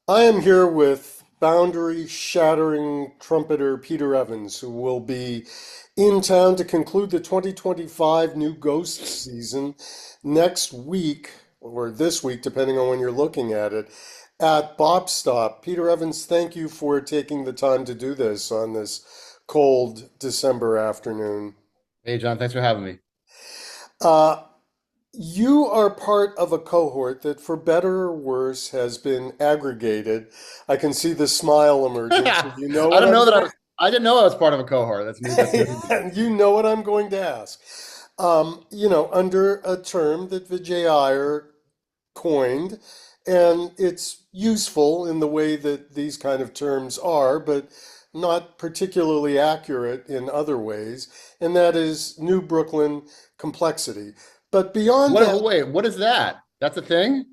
I am here with boundary shattering trumpeter Peter Evans, who will be in town to conclude the 2025 new Ghost season next week, or this week, depending on when you're looking at it, at Bop Stop. Peter Evans, thank you for taking the time to do this on this cold December afternoon. Hey, John, thanks for having me. Uh, You are part of a cohort that, for better or worse, has been aggregated. I can see the smile emerging, so you know I what don't I'm know that going I didn't know I was part of a cohort. That's new. That's new to me. to, you know what I'm going to ask. Under a term that Vijay Iyer coined, and it's useful in the way that these kind of terms are, but not particularly accurate in other ways, and that is New Brooklyn complexity. But beyond What? that, Wait, what is that? That's a thing?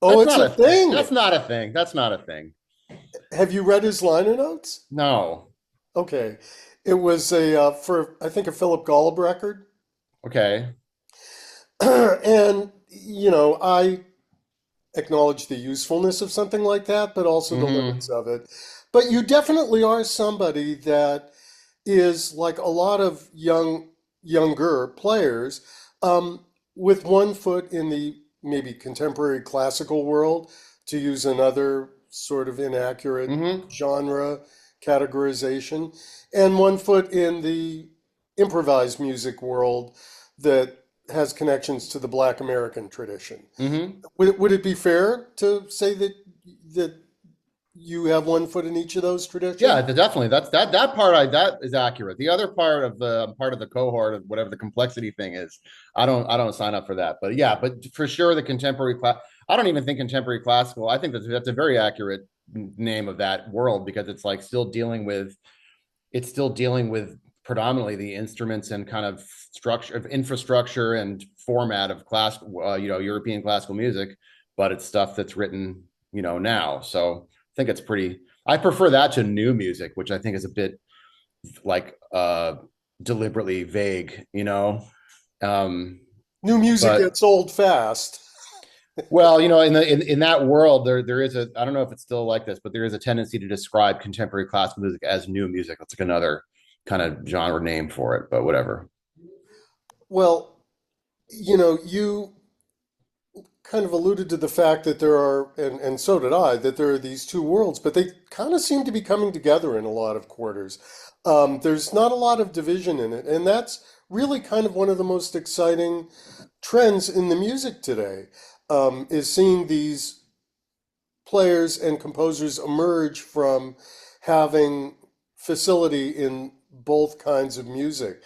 oh, That's it's not a a thing. thing. That's not a thing. That's not a thing. Have you read his liner notes? No. Okay. It was for, I think, a Philip Golub record. Okay. And, I acknowledge the usefulness of something like that, but also the limits Hmm. of it. But you definitely are somebody that is like a lot of younger players, um, with one foot in the maybe contemporary classical world, to use another sort of inaccurate Hmm. genre categorization, and one foot in the improvised music world that has connections to the Black American tradition. Hmm. Would it be fair to say that you have one foot in each of those Yeah, traditions? definitely. That part. That is accurate. The other part of the part of the cohort of whatever the complexity thing is, I don't sign up for that. But yeah, but for sure the contemporary class. I don't even think contemporary classical. I think that's a very accurate name of that world because it's like still dealing with predominantly the instruments and kind of structure of infrastructure and format of European classical music, but it's stuff that's written, now. So I think it's pretty. I prefer that to new music, which I think is a bit like deliberately vague. Um, New music but gets old fast. well, in that world, there is a I don't know if it's still like this, but there is a tendency to describe contemporary classical music as new music. That's like another kind of genre name for it, but whatever. Well, you kind of alluded to the fact that there are, and so did I, that there are these two worlds, but they kind of seem to be coming together in a lot of quarters. There's not a lot of division in it, and that's really kind of one of the most exciting trends in the music today, is seeing these players and composers emerge from having facility in both kinds of music.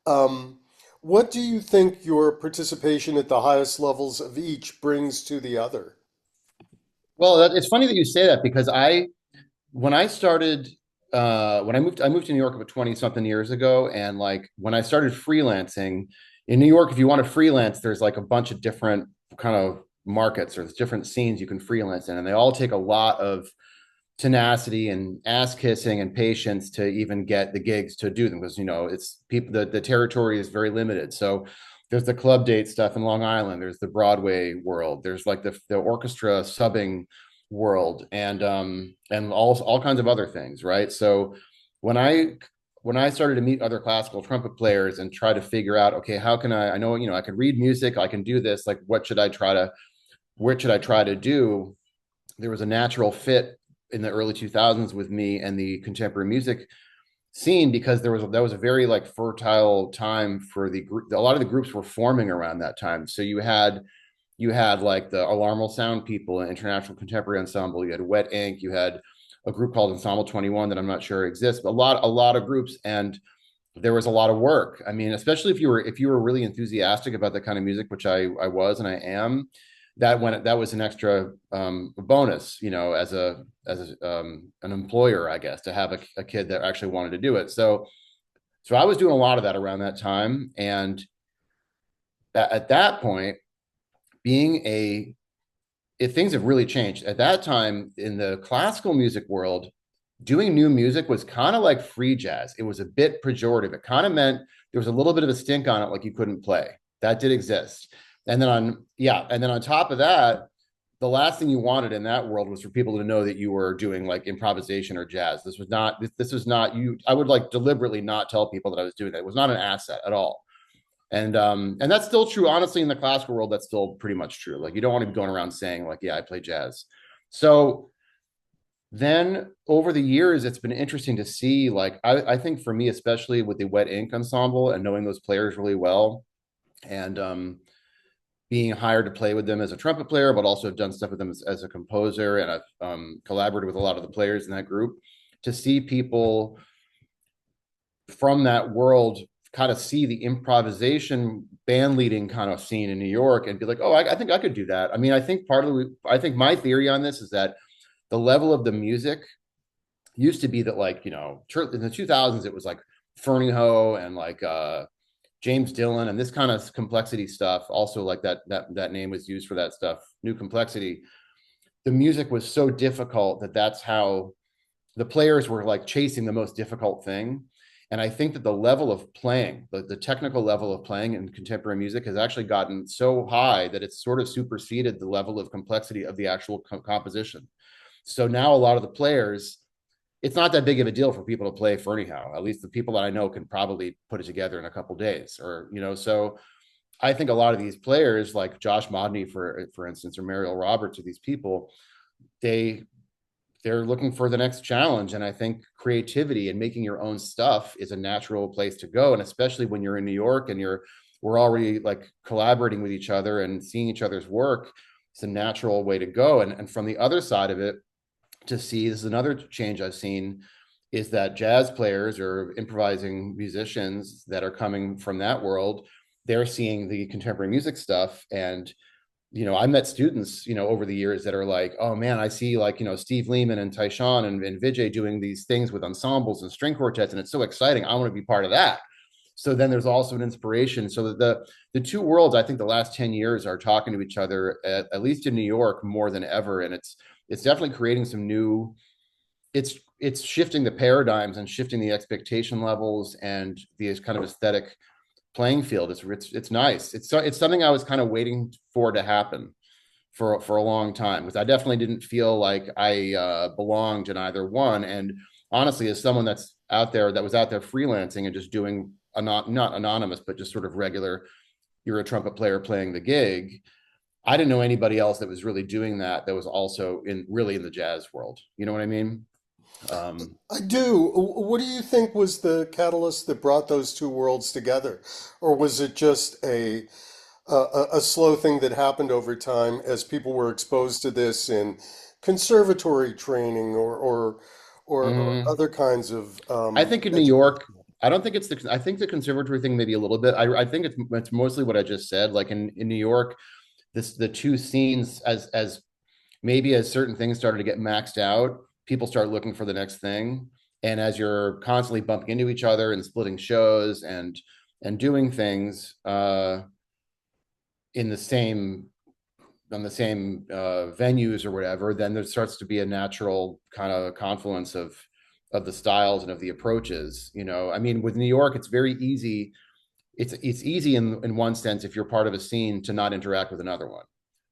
Um, what do you think your participation at the highest levels of each brings to the other? Well, it's funny that you say that because when I started, I moved to New York about 20 something years ago. And like when I started freelancing in New York, if you want to freelance, there's like a bunch of different kind of markets or different scenes you can freelance in. And they all take a lot of tenacity and ass kissing and patience to even get the gigs to do them because it's people the territory is very limited. So there's the club date stuff in Long Island, there's the Broadway world, there's like the orchestra subbing world, and all kinds of other things, right? So when I when I started to meet other classical trumpet players and try to figure out, okay, how can I know, I can read music, I can do this, like what should I try to do? There was a natural fit in the early 2000s with me and the contemporary music scene because that was a very like fertile time for the group. A lot of the groups were forming around that time. So you had like the Alarmal Sound people, an international contemporary ensemble. You had Wet Ink. You had a group called Ensemble 21 that I'm not sure exists, but a lot of groups, and there was a lot of work. I mean, especially if you were really enthusiastic about that kind of music, which I was and I am. That was an extra bonus, as an employer, I guess, to have a kid that actually wanted to do it. So I was doing a lot of that around that time, and at that point, being a if things have really changed at that time in the classical music world, doing new music was kind of like free jazz. It was a bit pejorative. It kind of meant there was a little bit of a stink on it, like you couldn't play. That did exist. And then on top of that, the last thing you wanted in that world was for people to know that you were doing like improvisation or jazz. This was not you. I would like deliberately not tell people that I was doing that. It was not an asset at all. And that's still true. Honestly, in the classical world, that's still pretty much true. Like you don't want to be going around saying like, yeah, I play jazz. So then over the years, it's been interesting to see, like, I think for me, especially with the Wet Ink Ensemble and knowing those players really well, and being hired to play with them as a trumpet player, but also have done stuff with them as a composer. And I've collaborated with a lot of the players in that group to see people from that world kind of see the improvisation band leading kind of scene in New York and be like, oh, I think I could do that. I mean, I think my theory on this is that the level of the music used to be that, like, you know, in the 2000s, it was like Fernie Ho and like James Dillon and this kind of complexity stuff. Also, like that name was used for that stuff, new complexity. The music was so difficult that that's how the players were like chasing the most difficult thing. And I think that the level of playing, the technical level of playing in contemporary music has actually gotten so high that it's sort of superseded the level of complexity of the actual composition. So now a lot of the players, it's not that big of a deal for people to play Fernie Howe. At least the people that I know can probably put it together in a couple of days, or you know. So I think a lot of these players, like Josh Modney, for instance, or Mariel Roberts, or these people, they they're looking for the next challenge. And I think creativity and making your own stuff is a natural place to go. And especially when you're in New York and we're already like collaborating with each other and seeing each other's work, it's a natural way to go. And from the other side of it, to see, this is another change I've seen, is that jazz players or improvising musicians that are coming from that world, they're seeing the contemporary music stuff. And you know, I met students, you know, over the years that are like, oh man, I see like, you know, Steve Lehman and Tyshawn and Vijay doing these things with ensembles and string quartets, and it's so exciting. I want to be part of that. So then there's also an inspiration. So the two worlds, I think the last 10 years are talking to each other, at least in New York, more than ever. And it's definitely creating some new, it's shifting the paradigms and shifting the expectation levels and the kind of aesthetic playing field. It's nice. It's something I was kind of waiting for to happen for a long time, because I definitely didn't feel like I belonged in either one. And honestly, as someone that was out there freelancing and just doing not anonymous, but just sort of regular, you're a trumpet player playing the gig. I didn't know anybody else that was really doing that was also in the jazz world. You know what I mean? Um, I do. What do you think was the catalyst that brought those two worlds together? Or was it just a slow thing that happened over time as people were exposed to this in conservatory training or mm, other kinds of I think in New York, education? I don't think I think the conservatory thing maybe a little bit. I think it's mostly what I just said. Like in New York, the two scenes, as maybe as certain things started to get maxed out, people start looking for the next thing. And as you're constantly bumping into each other and splitting shows and doing things in the same on the same venues or whatever, then there starts to be a natural kind of confluence of the styles and of the approaches. You know, I mean, with New York, it's very easy. It's easy in one sense if you're part of a scene to not interact with another one.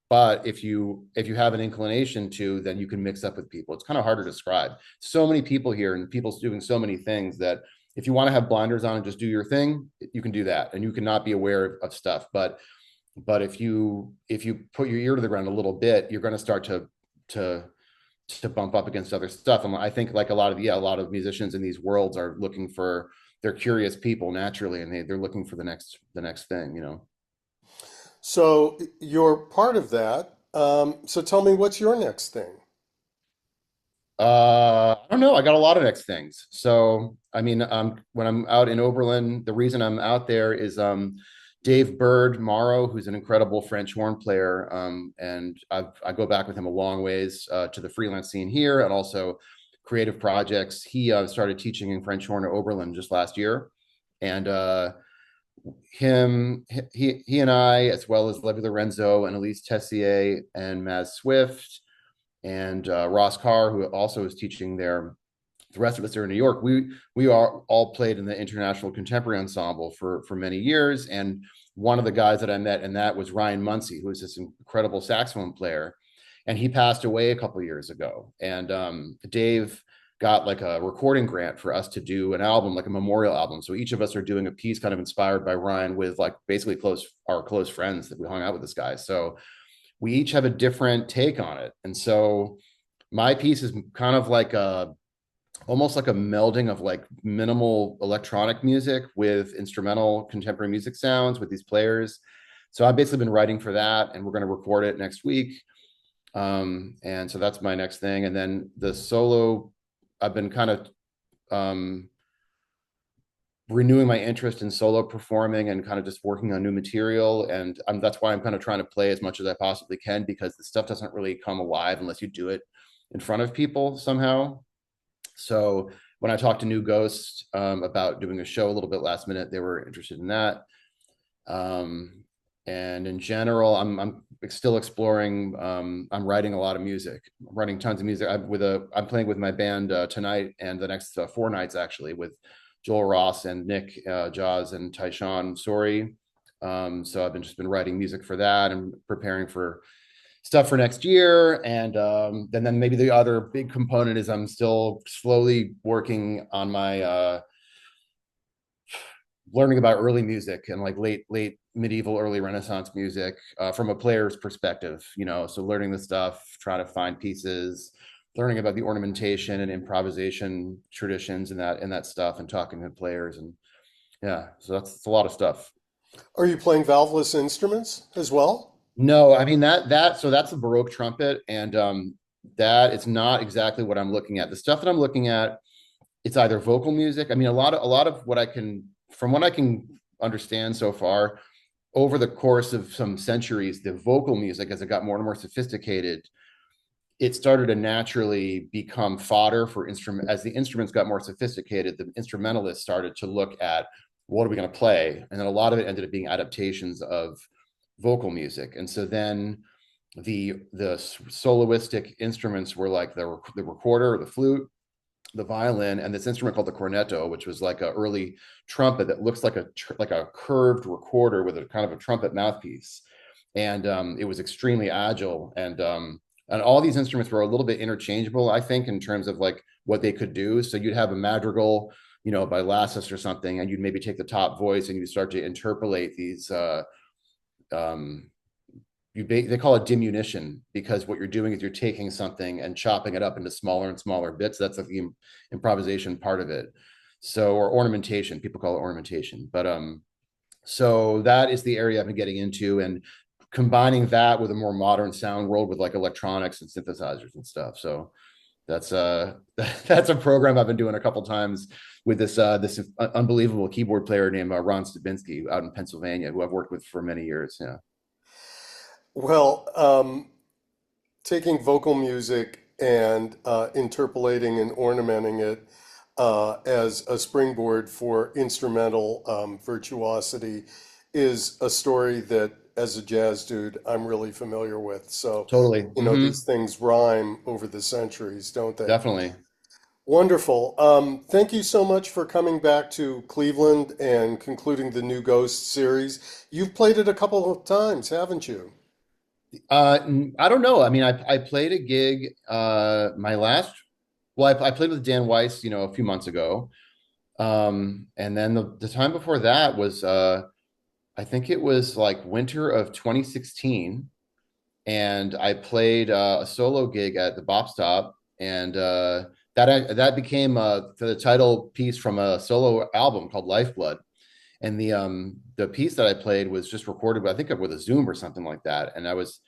But if you have an inclination to, then you can mix up with people. It's kind of hard to describe. So many people here and people's doing so many things that if you want to have blinders on and just do your thing, you can do that, and you cannot be aware of stuff. But if you put your ear to the ground a little bit, you're going to start to to bump up against other stuff. And I think like a lot of musicians in these worlds are looking for, they're curious people naturally, and they're looking for the next thing, you know. So you're part of that. So tell me, what's your next thing? I don't know. I got a lot of next things. So, I mean, when I'm out in Oberlin, the reason I'm out there is Dave Bird Morrow, who's an incredible French horn player, and I go back with him a long ways to the freelance scene here, and also creative projects. He started teaching in French horn at Oberlin just last year, and he and I, as well as Levy Lorenzo and Elise Tessier and Maz Swift and Ross Carr, who also is teaching there. The rest of us are in New York. We are all played in the International Contemporary Ensemble for many years, and one of the guys that I met in that was Ryan Muncie, who is this incredible saxophone player. and he passed away a couple of years ago. And Dave got like a recording grant for us to do an album, like a memorial album. So each of us are doing a piece kind of inspired by Ryan with like basically our close friends that we hung out with this guy. So we each have a different take on it. And so my piece is kind of like a almost like a melding of like minimal electronic music with instrumental contemporary music sounds with these players. So I've basically been writing for that, and we're going to record it next week. And so that's my next thing. And then the solo, I've been kind of um, renewing my interest in solo performing and kind of just working on new material. And that's why I'm kind of trying to play as much as I possibly can, because the stuff doesn't really come alive unless you do it in front of people somehow. So when I talked to New Ghost about doing a show a little bit last minute, they were interested in that. Um, and in general, I'm still exploring. I'm writing a lot of music. I'm writing tons of music. I'm playing with my band tonight and the next 4 nights actually with Joel Ross and Nick Jaws and Tyshawn Sori. So I've just been writing music for that and preparing for stuff for next year. And then maybe the other big component is I'm still slowly working on my learning about early music and like late medieval, early Renaissance music from a player's perspective. So learning the stuff, trying to find pieces, learning about the ornamentation and improvisation traditions and that stuff, and talking to players. And yeah, so that's a lot of stuff. Are you playing valveless instruments as well? No, I mean so that's a Baroque trumpet, and that it's not exactly what I'm looking at. The stuff that I'm looking at, it's either vocal music. I mean, a lot of what I can understand so far, over the course of some centuries, the vocal music, as it got more and more sophisticated, it started to naturally become fodder for instrument. As the instruments got more sophisticated, the instrumentalists started to look at what are we going to play, and then a lot of it ended up being adaptations of vocal music. And so then the soloistic instruments were like the recorder, the flute, the violin, and this instrument called the cornetto, which was like an early trumpet that looks like a curved recorder with a kind of a trumpet mouthpiece. And it was extremely agile. And all these instruments were a little bit interchangeable, I think, in terms of like what they could do. So you'd have a madrigal, by Lassus or something, and you'd maybe take the top voice and you'd start to interpolate these um, they call it diminution, because what you're doing is you're taking something and chopping it up into smaller and smaller bits. That's like the improvisation part of it. So, or ornamentation, people call it ornamentation. But so that is the area I've been getting into, and combining that with a more modern sound world with like electronics and synthesizers and stuff. So that's that's a program I've been doing a couple times with this unbelievable keyboard player named Ron Stabinsky out in Pennsylvania, who I've worked with for many years. Yeah. Well, taking vocal music and interpolating and ornamenting it as a springboard for instrumental virtuosity is a story that, as a jazz dude, I'm really familiar with. So, Totally. these things rhyme over the centuries, don't they? Definitely. Wonderful. Thank you so much for coming back to Cleveland and concluding the New Ghost series. You've played it a couple of times, haven't you? I don't know. I mean, I played a gig, my last, well, I played with Dan Weiss, a few months ago. And then the time before that was, I think it was like winter of 2016. And I played a solo gig at the Bop Stop. And that became the title piece from a solo album called Lifeblood. And the piece that I played was just recorded, I think with a Zoom or something like that. And I was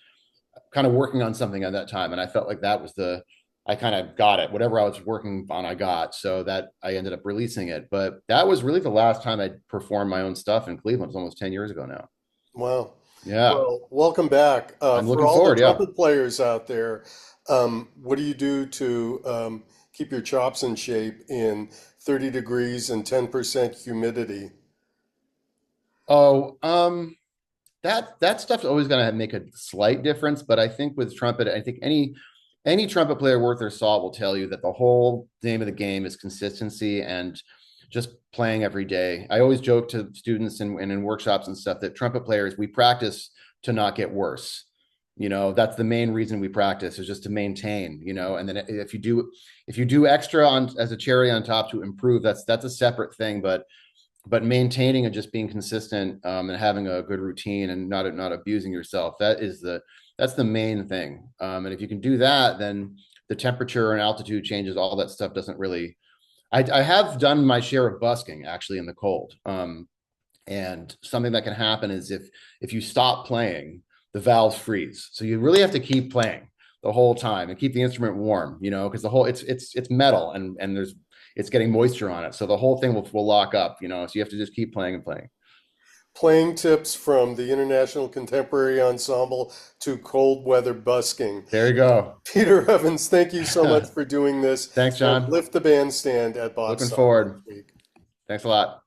kind of working on something at that time, and I felt like that was I kind of got it. Whatever I was working on, I got. So that I ended up releasing it. But that was really the last time I performed my own stuff in Cleveland. It's almost 10 years ago now. Wow. Yeah. Well, welcome back. I'm For looking all the forward. Yeah. trumpet players out there, what do you do to keep your chops in shape in 30 degrees and 10% humidity? Oh, that stuff's always going to make a slight difference, but I think with trumpet, I think any trumpet player worth their salt will tell you that the whole name of the game is consistency and just playing every day. I always joke to students and in workshops and stuff that trumpet players, we practice to not get worse. That's the main reason we practice, is just to maintain, and then if you do extra on as a cherry on top to improve, that's a separate thing. But maintaining and just being consistent, and having a good routine and not abusing yourself, that's the main thing. And if you can do that, then the temperature and altitude changes, all that stuff doesn't really. I have done my share of busking actually in the cold. And something that can happen is if you stop playing, the valves freeze. So you really have to keep playing the whole time and keep the instrument warm, because the whole it's metal, and it's getting moisture on it. So the whole thing will lock up, so you have to just keep playing and playing. Playing tips from the International Contemporary Ensemble to cold weather busking. There you go. Peter Evans, thank you so much for doing this. Thanks, And John. lift the bandstand at Bot's Looking side next forward. week. Thanks a lot.